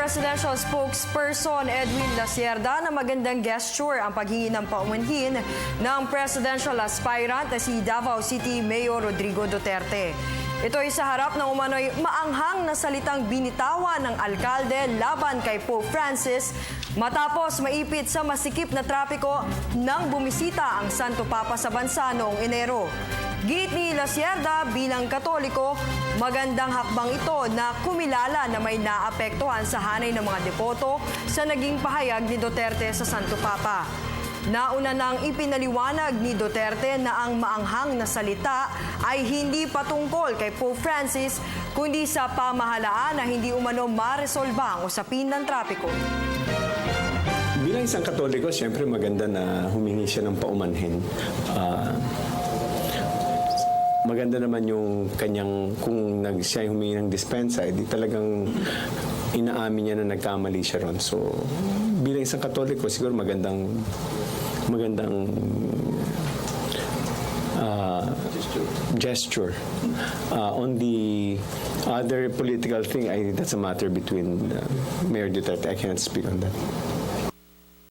Presidential Spokesperson Edwin Lacierda na magandang gesture ang paghingi ng paumanhin ng presidential aspirant na si Davao City Mayor Rodrigo Duterte. Ito ay sa harap ng umano'y maanghang na salitang binitawan ng alkalde laban kay Pope Francis matapos maipit sa masikip na trapiko nang bumisita ang Santo Papa sa bansa noong Enero. Git ni Lacierda bilang Katoliko, magandang hakbang ito na kumilala na may naapektuhan sa hanay ng mga depoto sa naging pahayag ni Duterte sa Santo Papa. Nauna nang ipinaliwanag ni Duterte na ang maanghang na salita ay hindi patungkol kay Pope Francis kundi sa pamahalaan na hindi umano maresolba ang usapin ng trapiko. Bilang isang Katoliko, siyempre maganda na humingi siya ng paumanhin. Maganda naman yung kanyang, kung siya humingi ng dispensa, edi talagang inaamin niya na nagkamali siya ron. So, bilang isang Katoliko, siguro magandang gesture. On the other political thing, that's a matter between Mayor Duterte. I cannot speak on that.